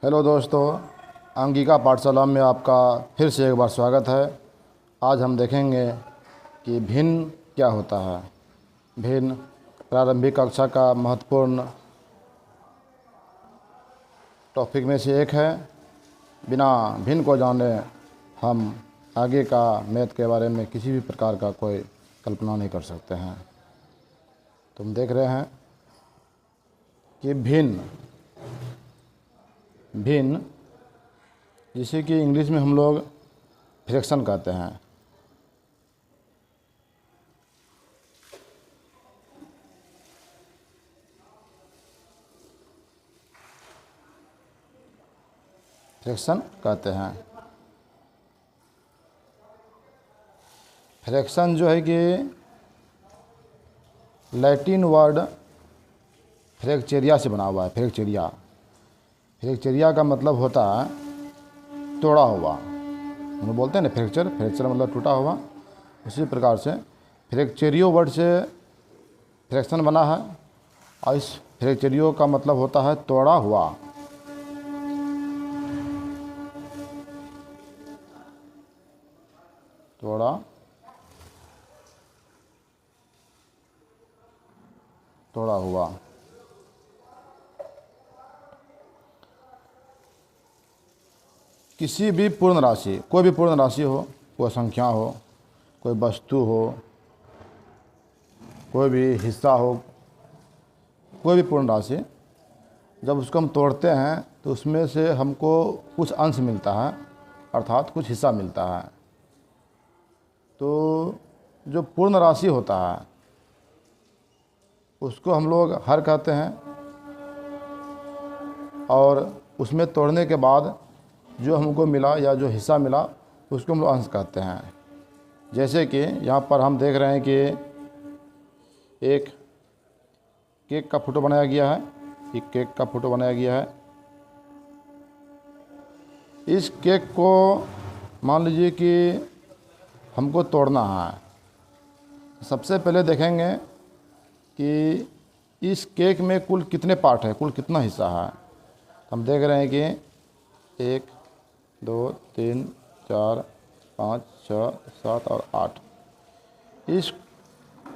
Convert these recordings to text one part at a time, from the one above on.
Hello दोस्तों, अंगिका पाठशाला में आपका फिर से एक बार स्वागत है। आज हम देखेंगे कि भिन्न क्या होता है। भिन्न प्रारंभिक कक्षा का महत्वपूर्ण टॉपिक में से एक है। बिना भिन्न को जाने हम आगे का मैथ के बारे में किसी भी प्रकार का कोई कल्पना नहीं कर सकते हैं। तुम देख रहे हैं कि भिन्न जिसे कि इंग्लिश में हम लोग फ्रैक्शन कहते हैं। फ्रैक्शन कहते हैं। फ्रैक्शन जो है कि लैटिन वर्ड फ्रैक्चरिया से बना हुआ है। फ्रैक्चरिया का मतलब होता है तोड़ा हुआ। हम बोलते हैं ना फ्रैक्चर मतलब टूटा हुआ। उसी प्रकार से फ्रैक्चरियो वर्ड से फ्रैक्शन बना है और इस फ्रैक्चरियो का मतलब होता है तोड़ा हुआ। तोड़ा हुआ। किसी भी पूर्ण राशि, कोई भी पूर्ण राशि हो, कोई संख्या हो, कोई वस्तु हो, कोई भी हिस्सा हो, कोई भी पूर्ण राशि, जब उसको हम तोड़ते हैं तो उसमें से हमको कुछ अंश मिलता है, अर्थात कुछ हिस्सा मिलता है। तो जो पूर्ण राशि होता है उसको हम लोग हर कहते हैं, और उसमें तोड़ने के बाद जो हमको मिला या जो हिस्सा मिला उसको हम लोग अंश कहते हैं। जैसे कि यहाँ पर हम देख रहे हैं कि एक केक का फोटो बनाया गया है। एक केक का फोटो बनाया गया है। इस केक को मान लीजिए कि हमको तोड़ना है। सबसे पहले देखेंगे कि इस केक में कुल कितने पार्ट है, कुल कितना हिस्सा है। हम देख रहे हैं कि 1 2 3 4 5 6 7 और 8। इस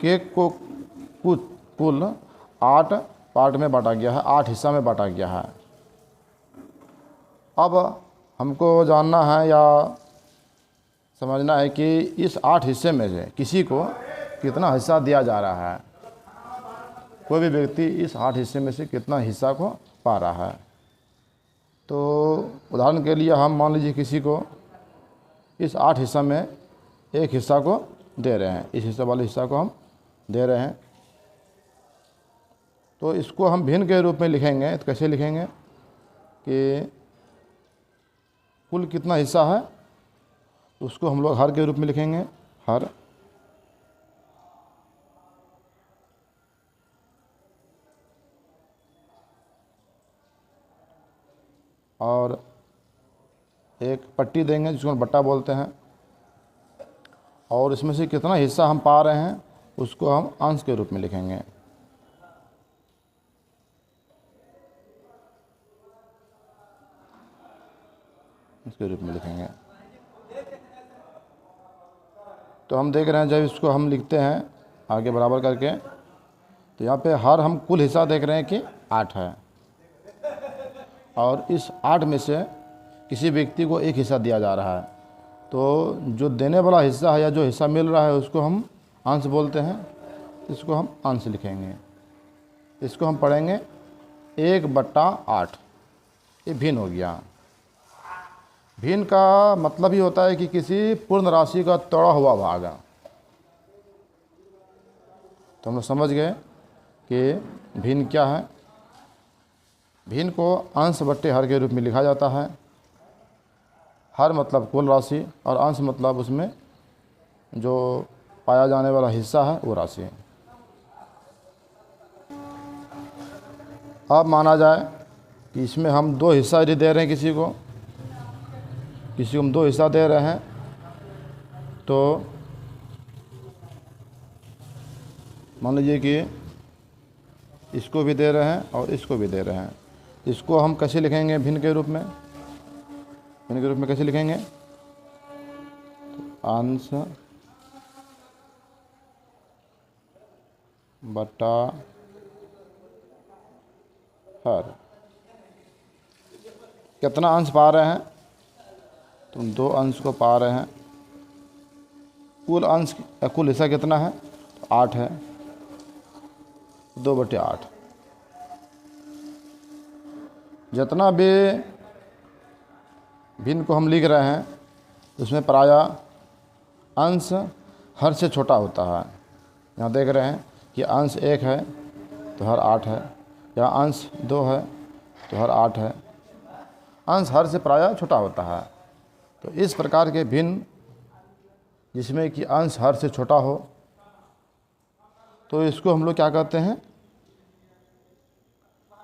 केक को कुल 8 पार्ट में बांटा गया है, 8 हिस्सा में बांटा गया है। अब हमको जानना है या समझना है कि इस 8 हिस्से में से किसी को कितना हिस्सा दिया जा रहा है। कोई भी व्यक्ति इस 8 हिस्से में से कितना हिस्सा को पा रहा है। तो उदाहरण के लिए हम मान लीजिए किसी को इस 8 हिस्सा में एक हिस्सा को दे रहे हैं, इस हिस्से वाले हिस्सा को हम दे रहे हैं। तो इसको हम भिन्न के रूप में लिखेंगे। तो कैसे लिखेंगे कि कुल कितना हिस्सा है, उसको हम लोग हर के रूप में लिखेंगे। हर और एक पट्टी देंगे जिसको हम बट्टा बोलते हैं, और इसमें से कितना हिस्सा हम पा रहे हैं उसको हम अंश के रूप में लिखेंगे। इसके रूप में लिखेंगे। तो हम देख रहे हैं जब इसको हम लिखते हैं आगे बराबर करके, तो यहाँ पे हर हम कुल हिस्सा देख रहे हैं कि 8 है, और इस 8 में से किसी व्यक्ति को एक हिस्सा दिया जा रहा है। तो जो देने वाला हिस्सा है या जो हिस्सा मिल रहा है उसको हम अंश बोलते हैं। इसको हम अंश लिखेंगे। इसको हम पढ़ेंगे 1/8। ये भिन्न हो गया। भिन्न का मतलब ही होता है कि किसी पूर्ण राशि का तोड़ा हुआ भाग। तो हम लोग समझ गए कि भिन्न क्या है। भिन्न को अंश बट्टे हर के रूप में लिखा जाता है। हर मतलब कुल राशि और अंश मतलब उसमें जो पाया जाने वाला हिस्सा है वो राशि। अब माना जाए कि इसमें हम 2 हिस्सा यदि दे रहे हैं, किसी को हम 2 हिस्सा दे रहे हैं, तो मान लीजिए कि इसको भी दे रहे हैं और इसको भी दे रहे हैं। इसको हम कैसे लिखेंगे भिन्न के रूप में? भिन्न के रूप में कैसे लिखेंगे? तो अंश बटा हर। कितना अंश पा रहे हैं? तो 2 अंश को पा रहे हैं। कुल अंश कुल हिस्सा कितना है? तो 8 है, 2/8। जितना भी भिन्न को हम लिख रहे हैं उसमें प्रायः अंश हर से छोटा होता है। यहाँ देख रहे हैं कि अंश 1 है तो हर 8 है, यहाँ अंश 2 है तो हर 8 है। अंश हर से प्रायः छोटा होता है। तो इस प्रकार के भिन्न जिसमें कि अंश हर से छोटा हो, तो इसको हम लोग क्या कहते हैं?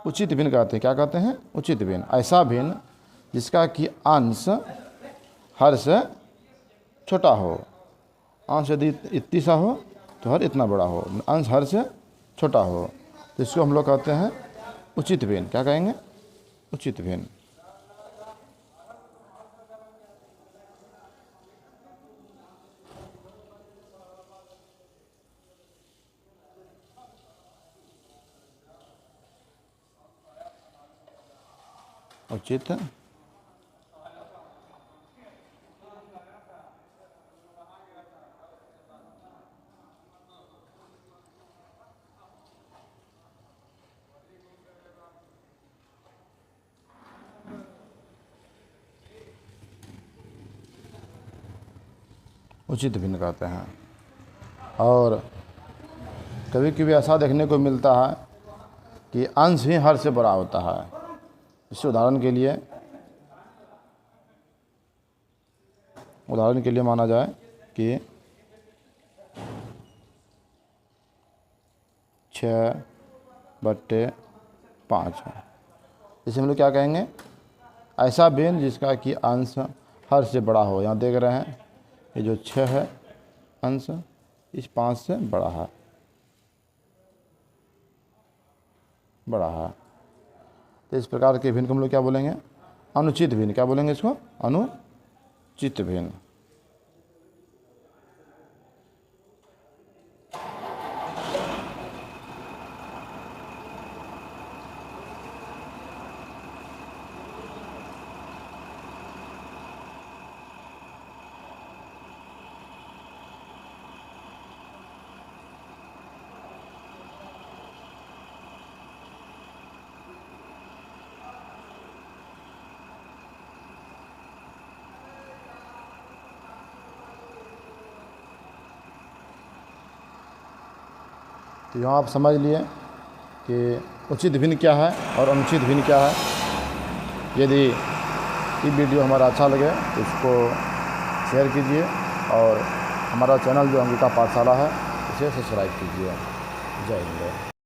उचित भिन्न कहते हैं। क्या कहते हैं? उचित भिन्न। ऐसा भिन्न जिसका कि अंश हर से छोटा हो। अंश यदि इतनी सा हो तो हर इतना बड़ा हो, अंश हर से छोटा हो, तो इसको हम लोग कहते हैं उचित भिन्न। क्या कहेंगे? उचित भिन्न। उचित उचित भिन्न कहते हैं। और कभी कभी ऐसा देखने को मिलता है कि अंश ही हर से बड़ा होता है। इस उदाहरण के लिए माना जाए कि 6/5 है। इसे हम लोग क्या कहेंगे? ऐसा भिन्न जिसका कि अंश हर से बड़ा हो। यहाँ देख रहे हैं ये जो 6 है अंश इस 5 से बड़ा है, तो इस प्रकार के भिन्न को हम लोग क्या बोलेंगे? अनुचित भिन्न। क्या बोलेंगे इसको? अनुचित भिन्न। तो यहाँ आप समझ लिए कि उचित भिन्न क्या है और अनुचित भिन्न क्या है। यदि ये वीडियो हमारा अच्छा लगे तो इसको शेयर कीजिए और हमारा चैनल जो अंगिका पाठशाला है उसे सब्सक्राइब कीजिए। जय हिंद।